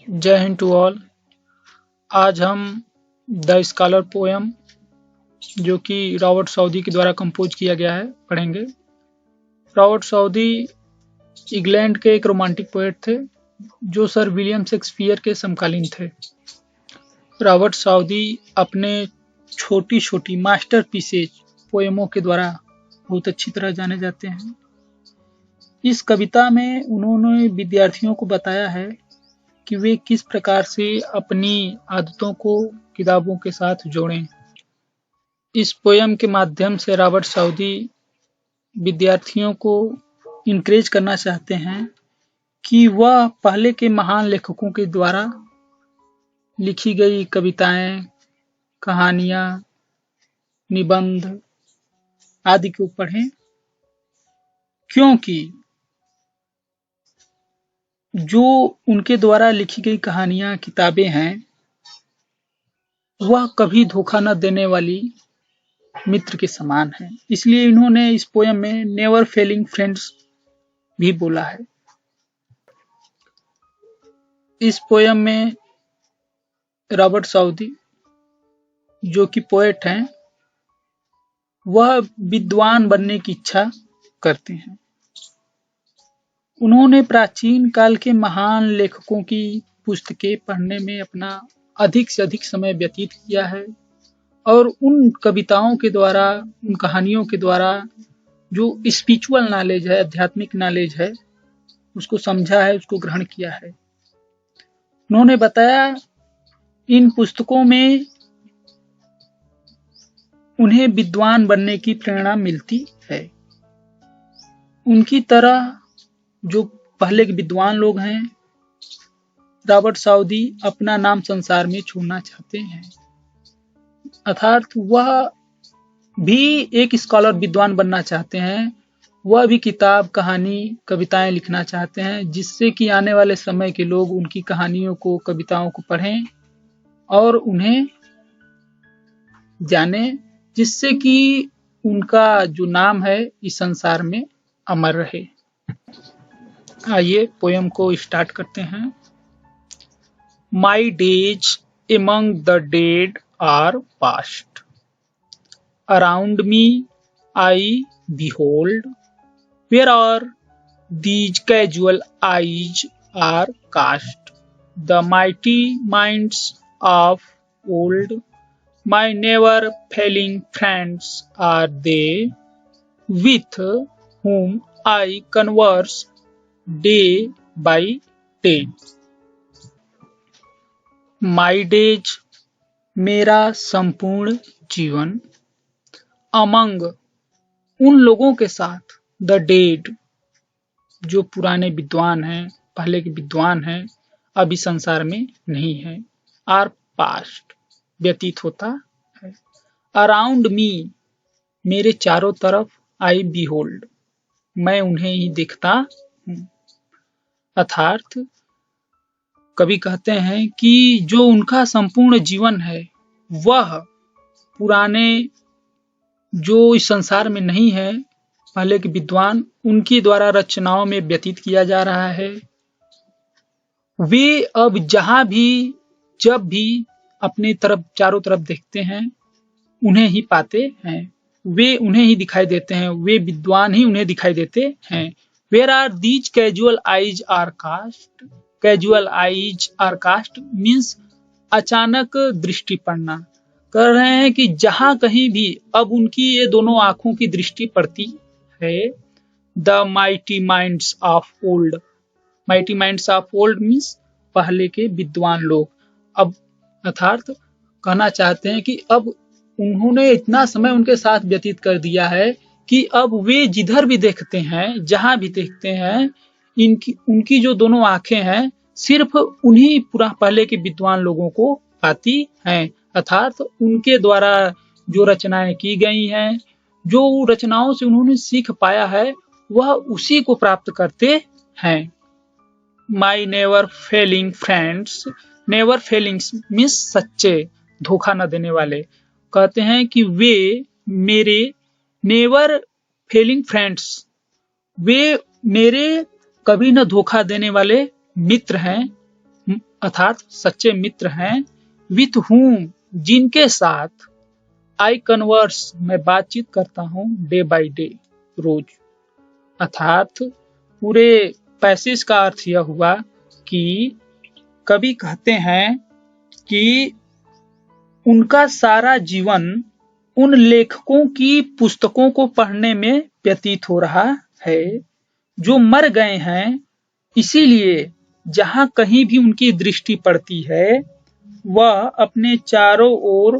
जय Hind to all. आज हम द स्कॉलर पोएम जो कि रॉबर्ट सऊदी के द्वारा कंपोज किया गया है पढ़ेंगे। रॉबर्ट सऊदी इंग्लैंड के एक रोमांटिक पोएट थे जो सर विलियम शेक्सपियर के समकालीन थे। रॉबर्ट सऊदी अपने छोटी छोटी मास्टरपीसेज पोएमों के द्वारा बहुत अच्छी तरह जाने जाते हैं। इस कविता में उन्होंने विद्यार्थियों को बताया है कि वे किस प्रकार से अपनी आदतों को किताबों के साथ जोड़ें। इस पोयम के माध्यम से रॉबर्ट सऊदी विद्यार्थियों को इनकरेज करना चाहते हैं कि वह पहले के महान लेखकों के द्वारा लिखी गई कविताएं, कहानियां, निबंध आदि को पढ़ें, क्योंकि जो उनके द्वारा लिखी गई कहानियां, किताबें हैं, वह कभी धोखा न देने वाली मित्र के समान है। इसलिए इन्होंने इस पोयम में नेवर फेलिंग फ्रेंड्स भी बोला है। इस पोयम में रॉबर्ट सऊदी जो कि पोएट हैं, वह विद्वान बनने की इच्छा करते हैं। उन्होंने प्राचीन काल के महान लेखकों की पुस्तकें पढ़ने में अपना अधिक से अधिक समय व्यतीत किया है और उन कविताओं के द्वारा, उन कहानियों के द्वारा जो स्पिरिचुअल नॉलेज है, आध्यात्मिक नॉलेज है, उसको समझा है, उसको ग्रहण किया है। उन्होंने बताया इन पुस्तकों में उन्हें विद्वान बनने की प्रेरणा मिलती है। उनकी तरह जो पहले के विद्वान लोग हैं, रॉबर्ट सऊदी अपना नाम संसार में छोड़ना चाहते हैं, अर्थात वह भी एक स्कॉलर विद्वान बनना चाहते हैं। वह भी किताब, कहानी, कविताएं लिखना चाहते हैं, जिससे कि आने वाले समय के लोग उनकी कहानियों को, कविताओं को पढ़ें और उन्हें जाने, जिससे कि उनका जो नाम है इस संसार में अमर रहे। आइए पोयम को स्टार्ट करते हैं। My days among the dead are past. Around me I behold, where are these casual eyes are cast? The mighty minds of old, my never failing friends are they, with whom I converse day by day. My days मेरा संपूर्ण जीवन, among उन लोगों के साथ, the dead जो पुराने विद्वान हैं, पहले के विद्वान हैं, अभी संसार में नहीं है, आर पास्ट व्यतीत होता है, अराउंड मी मेरे चारों तरफ, आई बीहोल्ड मैं उन्हें ही देखता हूँ। अर्थात कवि कहते हैं कि जो उनका संपूर्ण जीवन है वह पुराने जो इस संसार में नहीं है, पहले के विद्वान, उनकी द्वारा रचनाओं में व्यतीत किया जा रहा है। वे अब जहां भी, जब भी अपने तरफ, चारों तरफ देखते हैं, उन्हें ही पाते हैं, वे उन्हें ही दिखाई देते हैं, वे विद्वान ही उन्हें दिखाई देते हैं। Where are these casual eyes are cast? Casual eyes are cast means अचानक दृष्टि पड़ना। कह रहे हैं कि जहां कहीं भी अब उनकी ये दोनों आंखों की दृष्टि पड़ती है। The mighty minds of old, mighty minds of old means पहले के विद्वान लोग। अब अर्थात कहना चाहते हैं कि अब उन्होंने इतना समय उनके साथ व्यतीत कर दिया है कि अब वे जिधर भी देखते हैं, जहां भी देखते हैं, उनकी जो दोनों आंखें हैं सिर्फ उन्हीं पूरा पहले के विद्वान लोगों को पाती हैं। अर्थात उनके द्वारा जो रचनाएं की गई हैं, जो रचनाओं से उन्होंने सीख पाया है, वह उसी को प्राप्त करते हैं। My never failing friends, never failings means सच्चे, धोखा न देने वाले। कहते हैं कि वे मेरे नेवर फेलिंग फ्रेंड्स, वे मेरे कभी न धोखा देने वाले मित्र हैं। अर्थात सच्चे मित्र हैं, विथ whom जिनके साथ आई कन्वर्स मैं बातचीत करता हूँ, डे बाय डे रोज। अर्थात पूरे पैसेज का अर्थ यह हुआ कि कवि कहते हैं कि उनका सारा जीवन उन लेखकों की पुस्तकों को पढ़ने में व्यतीत हो रहा है जो मर गए हैं, इसीलिए जहां कहीं भी उनकी दृष्टि पड़ती है वह अपने चारों ओर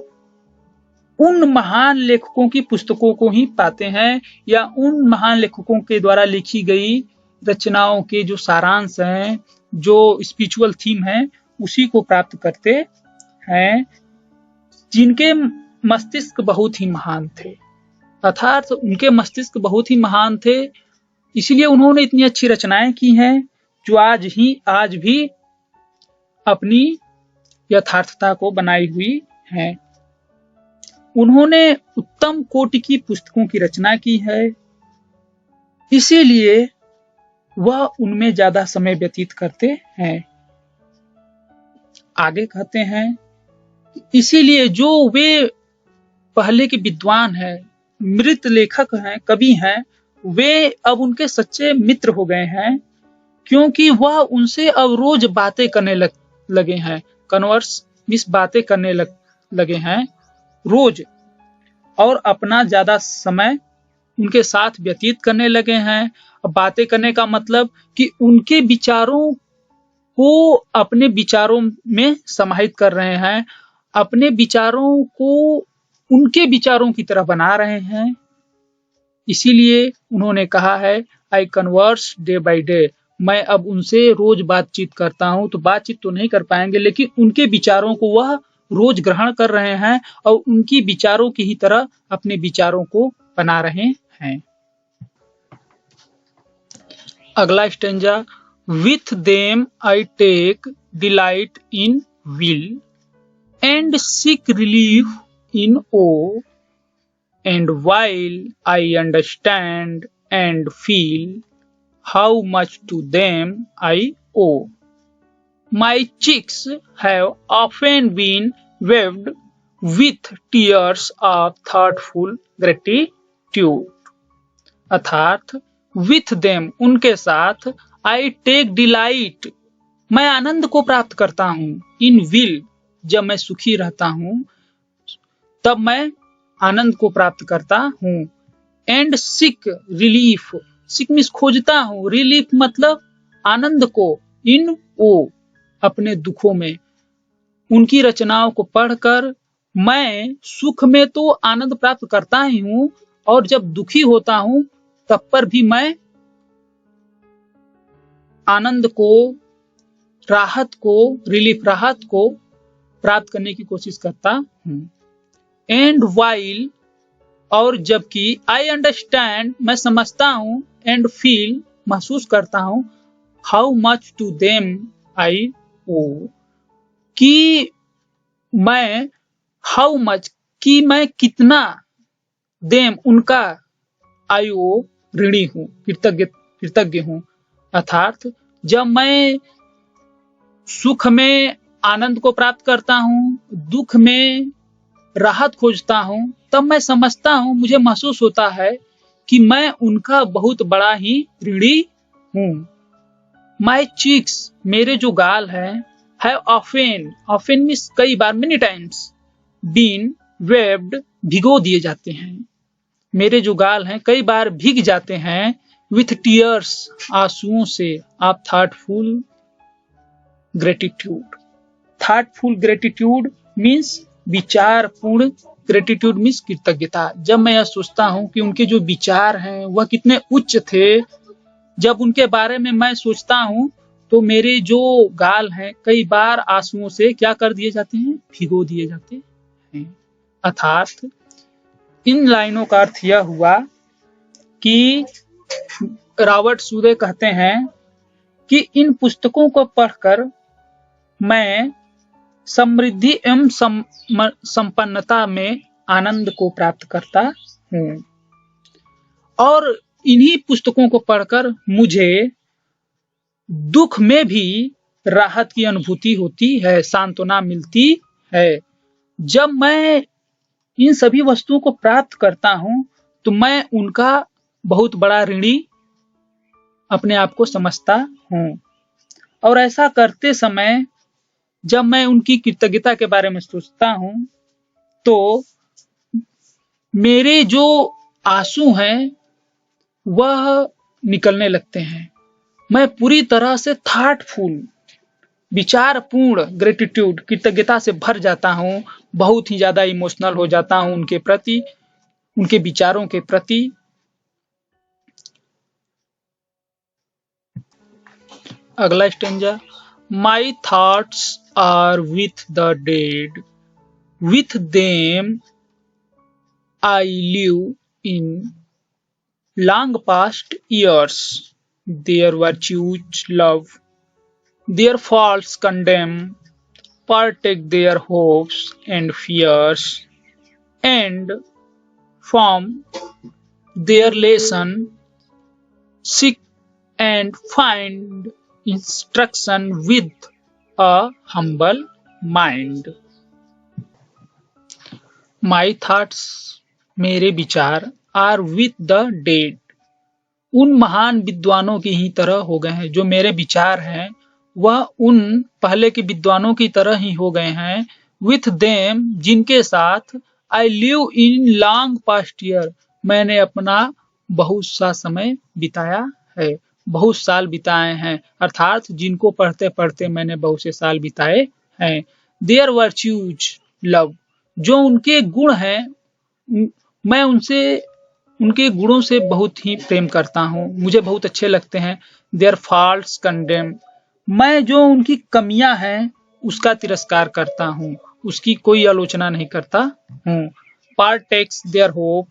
उन महान लेखकों की पुस्तकों को ही पाते हैं, या उन महान लेखकों के द्वारा लिखी गई रचनाओं के जो सारांश हैं, जो स्पिरिचुअल थीम है, उसी को प्राप्त करते हैं, जिनके मस्तिष्क बहुत ही महान थे। अर्थात उनके मस्तिष्क बहुत ही महान थे, इसलिए उन्होंने इतनी अच्छी रचनाएं की हैं जो आज भी अपनी यथार्थता को बनाई हुई हैं। उन्होंने उत्तम कोटि की पुस्तकों की रचना की है, इसीलिए वह उनमें ज्यादा समय व्यतीत करते हैं। आगे कहते हैं, इसीलिए जो वे पहले के विद्वान हैं, मृत लेखक हैं, कवि हैं, वे अब उनके सच्चे मित्र हो गए हैं, क्योंकि वह उनसे अब रोज बातें करने लगे हैं। कन्वर्स मिस बातें करने लगे हैं रोज, और अपना ज्यादा समय उनके साथ व्यतीत करने लगे हैं। अब बातें करने का मतलब कि उनके विचारों को अपने विचारों में समाहित कर रहे हैं, अपने विचारों को उनके विचारों की तरह बना रहे हैं। इसीलिए उन्होंने कहा है, आई कन्वर्स डे बाय डे, मैं अब उनसे रोज बातचीत करता हूं। तो बातचीत तो नहीं कर पाएंगे, लेकिन उनके विचारों को वह रोज ग्रहण कर रहे हैं और उनकी विचारों की ही तरह अपने विचारों को बना रहे हैं। अगला stanza, with them I take delight in weal and seek relief in woe, and while I understand and feel how much to them I owe, my cheeks have often been waved with tears of thoughtful gratitude। अर्थात with them उनके साथ, I take delight मैं आनंद को प्राप्त करता हूँ, in will जब मैं सुखी रहता हूँ तब मैं आनंद को प्राप्त करता हूँ, and seek relief seek means खोजता हूँ, relief मतलब आनंद को, in ओ अपने दुखों में। उनकी रचनाओं को पढ़कर मैं सुख में तो आनंद प्राप्त करता ही हूँ, और जब दुखी होता हूँ तब पर भी मैं आनंद को, राहत को, रिलीफ राहत को प्राप्त करने की कोशिश करता हूँ। एंड वाइल और जबकि, आई अंडरस्टैंड मैं समझता हूँ, एंड फील महसूस करता हूँ, how much to them I owe कि मैं, हाउ मच कि मैं कितना, देम उनका, आई ओ ऋणी हूँ, कृतज्ञ हूँ। अर्थात जब मैं सुख में आनंद को प्राप्त करता हूँ, दुख में राहत खोजता हूँ, तब मैं समझता हूँ, मुझे महसूस होता है कि मैं उनका बहुत बड़ा ही ऋणी हूँ। माई चीक्स मेरे जो गाल हैं, हैव ऑफेन मीन्स कई बार, मेनी टाइम्स, बीन वेब्ड भिगो दिए जाते हैं। मेरे जो गाल हैं कई बार भीग जाते हैं, विथ टीयर्स आंसुओं से, of thoughtful gratitude. Thoughtful gratitude means विचारपूर्ण, ग्रेटिट्यूड मीन्स कृतज्ञता। जब मैं यह सोचता हूँ कि उनके जो विचार हैं वह कितने उच्च थे, जब उनके बारे में मैं सोचता हूँ तो मेरे जो गाल हैं कई बार आंसुओं से क्या कर दिए जाते हैं, भिगो दिए जाते हैं। अर्थात इन लाइनों का अर्थ यह हुआ कि रॉबर्ट सूदे कहते हैं कि इन पुस्तकों को पढ़कर मैं समृद्धि एवं संपन्नता में आनंद को प्राप्त करता हूँ, और इन्हीं पुस्तकों को पढ़कर मुझे दुख में भी राहत की अनुभूति होती है, सांत्वना मिलती है। जब मैं इन सभी वस्तुओं को प्राप्त करता हूं तो मैं उनका बहुत बड़ा ऋणी अपने आप को समझता हूं, और ऐसा करते समय जब मैं उनकी कृतज्ञता के बारे में सोचता हूं तो मेरे जो आंसू हैं वह निकलने लगते हैं। मैं पूरी तरह से थाटफुल, विचारपूर्ण ग्रेटिट्यूड, कृतज्ञता से भर जाता हूं, बहुत ही ज्यादा इमोशनल हो जाता हूं उनके प्रति, उनके विचारों के प्रति। अगला stanza, my thoughts are with the dead, with them I live in long past years, their virtues love, their faults condemn, partake their hopes and fears, and from their lesson seek and find instruction with a humble mind. My thoughts, मेरे विचार, are with the dead, उन महान विद्वानों की ही तरह हो गए हैं। जो मेरे विचार हैं वह उन पहले के विद्वानों की तरह ही हो गए हैं। विथ देम, जिनके साथ आई live in long past year, मैंने अपना बहुत सा समय बिताया है, बहुत साल बिताए हैं, अर्थात जिनको पढ़ते पढ़ते मैंने बहुत से साल बिताए हैं। देयर वर्च्यूज लव, जो उनके गुण हैं मैं उनसे, उनके गुणों से बहुत ही प्रेम करता हूँ, मुझे बहुत अच्छे लगते हैं। देयर फॉल्ट्स कंडेम, मैं जो उनकी कमियां हैं उसका तिरस्कार करता हूँ, उसकी कोई आलोचना नहीं करता हूँ। Partakes their hope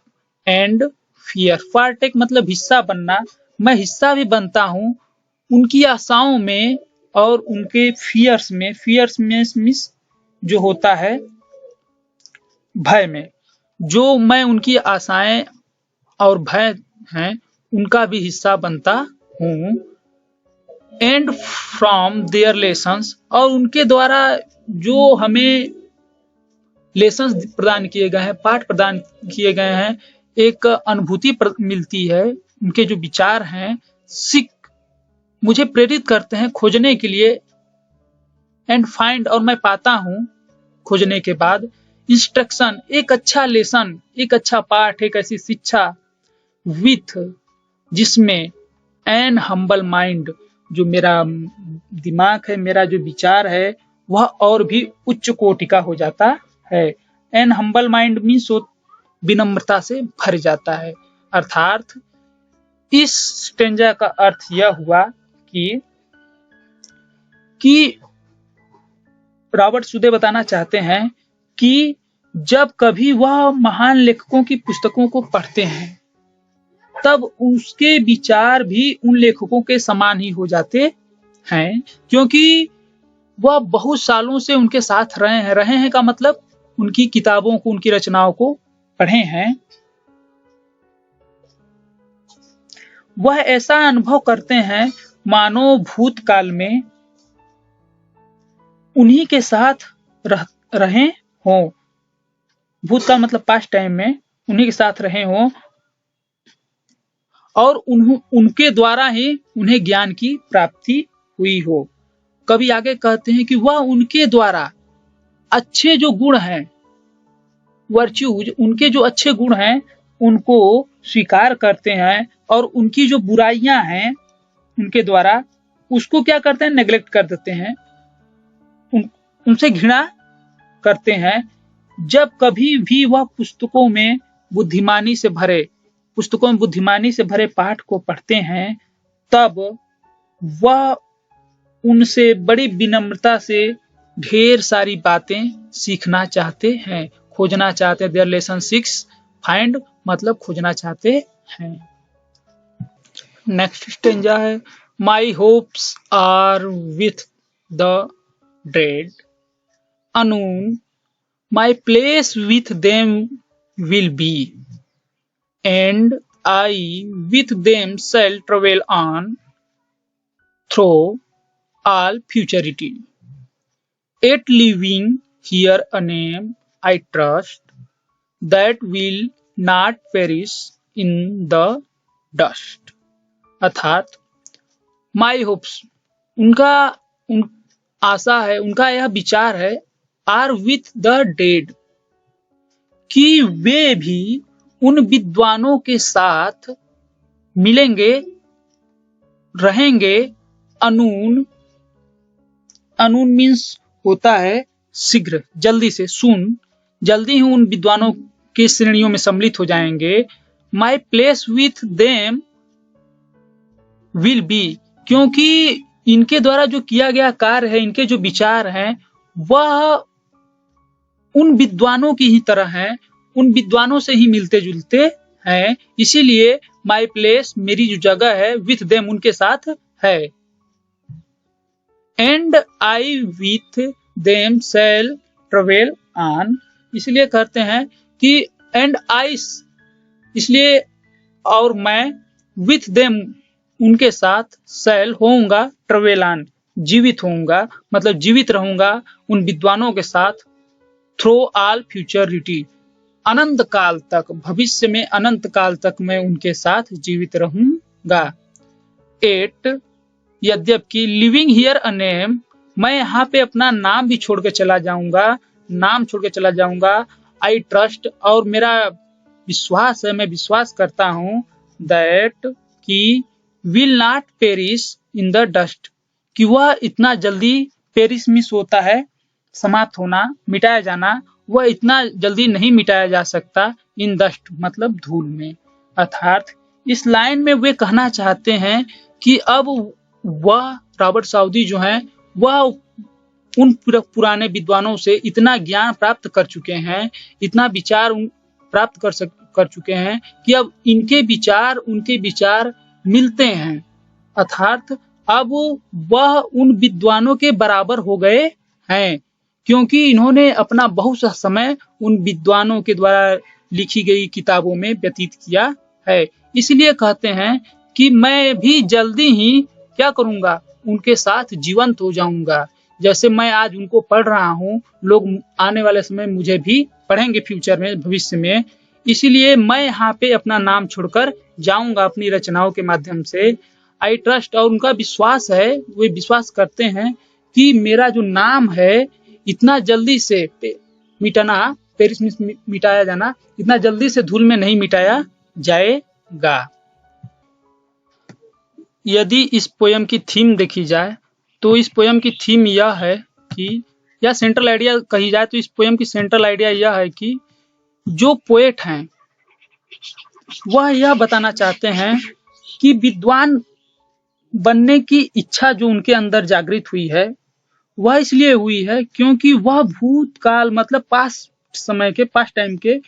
and fear, partake मतलब हिस्सा बनना, मैं हिस्सा भी बनता हूँ उनकी आशाओं में और उनके फियर्स में। फियर्स में मिस जो होता है भय में, जो मैं उनकी आशाएं और भय हैं उनका भी हिस्सा बनता हूँ। एंड फ्रॉम देयर लेसन्स, और उनके द्वारा जो हमें लेसन्स प्रदान किए गए हैं, पाठ प्रदान किए गए हैं, एक अनुभूति मिलती है। उनके जो विचार हैं सीख मुझे प्रेरित करते हैं खोजने के लिए। एंड फाइंड, और मैं पाता हूँ खोजने के बाद। इंस्ट्रक्शन, एक अच्छा लेसन, एक अच्छा पाठ, एक ऐसी शिक्षा। विथ, जिसमें एन हम्बल माइंड, जो मेरा दिमाग है, मेरा जो विचार है वह और भी उच्च कोटि का हो जाता है। एन हम्बल माइंड मीन्स विनम्रता से भर जाता है। अर्थात इस स्टेंजा का अर्थ यह हुआ कि रॉबर्ट सुदे बताना चाहते हैं कि जब कभी वह महान लेखकों की पुस्तकों को पढ़ते हैं तब उसके विचार भी उन लेखकों के समान ही हो जाते हैं, क्योंकि वह बहुत सालों से उनके साथ रहे हैं का मतलब उनकी किताबों को, उनकी रचनाओं को पढ़े हैं। वह ऐसा अनुभव करते हैं मानो भूतकाल में उन्हीं के साथ रहे हों। भूतकाल मतलब पास्ट टाइम में उन्हीं के साथ रहे हों और उनके द्वारा ही उन्हें ज्ञान की प्राप्ति हुई हो। कभी आगे कहते हैं कि वह उनके द्वारा अच्छे जो गुण हैं, वर्च्यूज, उनके जो अच्छे गुण हैं उनको स्वीकार करते हैं और उनकी जो बुराइयां हैं उनके द्वारा उसको क्या करते हैं, नेग्लेक्ट कर देते हैं, उनसे घृणा करते हैं। जब कभी भी वह पुस्तकों में बुद्धिमानी से भरे पाठ को पढ़ते हैं तब वह उनसे बड़ी विनम्रता से ढेर सारी बातें सीखना चाहते हैं, खोजना चाहते हैं। देयर लेसन 6 फाइंड मतलब खोजना चाहते हैं। नेक्स्ट स्टेंजा है, my hopes are with the dead, anon my place with them will be, and I with them shall travel on through all futurity. Yet leaving here a name I trust that will not perish in the dust. अर्थात माई hopes, उनका उन आशा है, उनका यह विचार है, are with the dead, कि वे भी उन विद्वानों के साथ मिलेंगे, रहेंगे। अनून, अनून मीन्स होता है शीघ्र, जल्दी से, सुन, जल्दी ही उन विद्वानों के श्रेणियों में सम्मिलित हो जाएंगे। My place with them will be, क्योंकि इनके द्वारा जो किया गया कार्य है, इनके जो विचार हैं, वह उन विद्वानों की ही तरह हैं, उन विद्वानों से ही मिलते जुलते हैं। इसीलिए माई प्लेस, मेरी जो जगह है, विथ देम, उनके साथ है। And I with them shall travel on, इसलिए कहते हैं कि एंड आई, इसलिए और मैं, विथ देम, उनके साथ, शैल होऊंगा, ट्रेवल ऑन, जीवित होऊंगा, मतलब जीवित रहूंगा उन विद्वानों के साथ, थ्रू ऑल फ्यूचरिटी, अनंत काल तक, भविष्य में अनंत काल तक मैं उनके साथ जीवित रहूंगा। 8 यद्यपि लिविंग हियर अ नेम, मैं यहाँ पे अपना नाम भी छोड़ के चला जाऊंगा, नाम छोड़ के चला जाऊंगा। आई ट्रस्ट, और मेरा विश्वास है, मैं विश्वास करता हूँ, दैट, कि will not perish in the dust, कि वह इतना जल्दी, पेरिश मिस होता है समाप्त होना, मिटाया जाना, वह इतना जल्दी नहीं मिटाया जा सकता, इन डस्ट मतलब धूल में। अर्थात इस लाइन में वे कहना चाहते हैं कि अब वह रॉबर्ट साउदी जो हैं, वह उन पुराने विद्वानों से इतना ज्ञान प्राप्त कर चुके हैं, इतना विचार प्राप्त कर चुके हैं कि अब इनके विचार, उनके विचार मिलते हैं। अर्थात अब वह उन विद्वानों के बराबर हो गए हैं, क्योंकि इन्होंने अपना बहुत सा समय उन विद्वानों के द्वारा लिखी गई किताबों में व्यतीत किया है। इसलिए कहते हैं कि मैं भी जल्दी ही क्या करूंगा, उनके साथ जीवंत हो जाऊंगा। जैसे मैं आज उनको पढ़ रहा हूँ, लोग आने वाले समय मुझे भी पढ़ेंगे फ्यूचर में, भविष्य में। इसीलिए मैं यहाँ पे अपना नाम छोड़कर जाऊंगा अपनी रचनाओं के माध्यम से। आई ट्रस्ट, और उनका विश्वास है, वे विश्वास करते हैं कि मेरा जो नाम है इतना जल्दी से मिटाना, पेरिस में मिटाया जाना, इतना जल्दी से धूल में नहीं मिटाया जाएगा। यदि इस पोयम की थीम देखी जाए तो इस पोयम की थीम यह है कि, या सेंट्रल आइडिया कही जाए तो इस पोयम की सेंट्रल आइडिया यह है कि जो पोएट हैं वह यह बताना चाहते हैं कि विद्वान बनने की इच्छा जो उनके अंदर जागृत हुई है, वह इसलिए हुई है क्योंकि वह भूतकाल मतलब पास्ट समय के, पास्ट टाइम के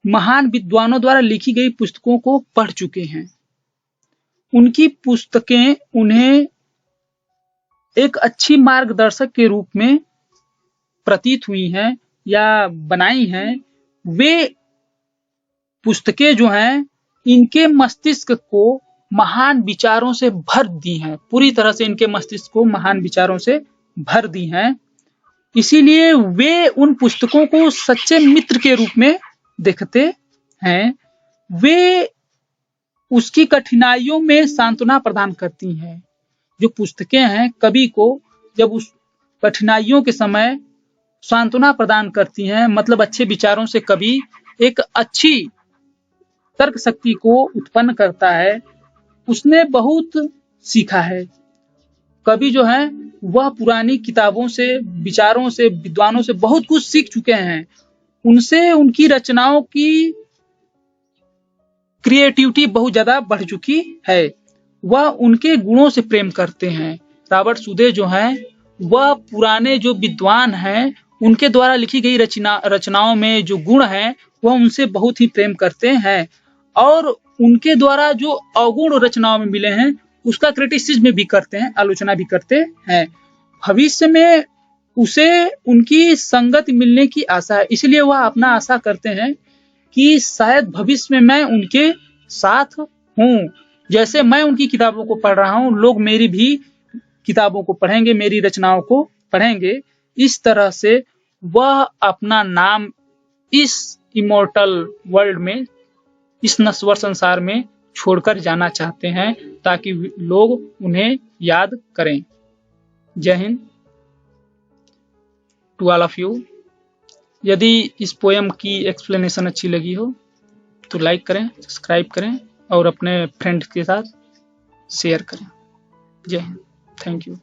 महान विद्वानों द्वारा लिखी गई पुस्तकों को पढ़ चुके हैं। उनकी पुस्तकें उन्हें एक अच्छी मार्गदर्शक के रूप में प्रतीत हुई हैं या बनाई हैं। वे पुस्तकें जो हैं, इनके मस्तिष्क को महान विचारों से भर दी हैं, पूरी तरह से इनके मस्तिष्क को महान विचारों से भर दी हैं। इसीलिए वे उन पुस्तकों को सच्चे मित्र के रूप में देखते हैं। वे उसकी कठिनाइयों में सांत्वना प्रदान करती हैं। जो पुस्तकें हैं, कवि को जब उस कठिनाइयों के समय सांत्वना प्रदान करती हैं, मतलब अच्छे विचारों से कवि एक अच्छी तर्क शक्ति को उत्पन्न करता है। उसने बहुत सीखा है। कवि जो है वह पुरानी किताबों से, विचारों से, विद्वानों से बहुत कुछ सीख चुके हैं। उनसे उनकी रचनाओं की क्रिएटिविटी बहुत ज्यादा बढ़ चुकी है। वह उनके गुणों से प्रेम करते हैं। रॉबर्ट सूदे जो हैं, वह पुराने जो विद्वान हैं, उनके द्वारा लिखी गई रचनाओं में जो गुण हैं, वह उनसे बहुत ही प्रेम करते हैं, और उनके द्वारा जो अवगुण रचनाओं में मिले हैं उसका क्रिटिसिज्म भी करते हैं, आलोचना भी करते हैं। भविष्य में उसे उनकी संगत मिलने की आशा है, इसलिए वह अपना आशा करते हैं कि शायद भविष्य में मैं उनके साथ हूँ। जैसे मैं उनकी किताबों को पढ़ रहा हूँ, लोग मेरी भी किताबों को पढ़ेंगे, मेरी रचनाओं को पढ़ेंगे, इस तरह से वह अपना नाम इस इमोर्टल वर्ल्ड में, इस नश्वर संसार में छोड़कर जाना चाहते हैं, ताकि लोग उन्हें याद करें। जय Hind to all of you. यदि इस पोएम की एक्सप्लेनेशन अच्छी लगी हो तो लाइक करें, सब्सक्राइब करें और अपने फ्रेंड्स के साथ शेयर करें। जय हिंद, थैंक यू।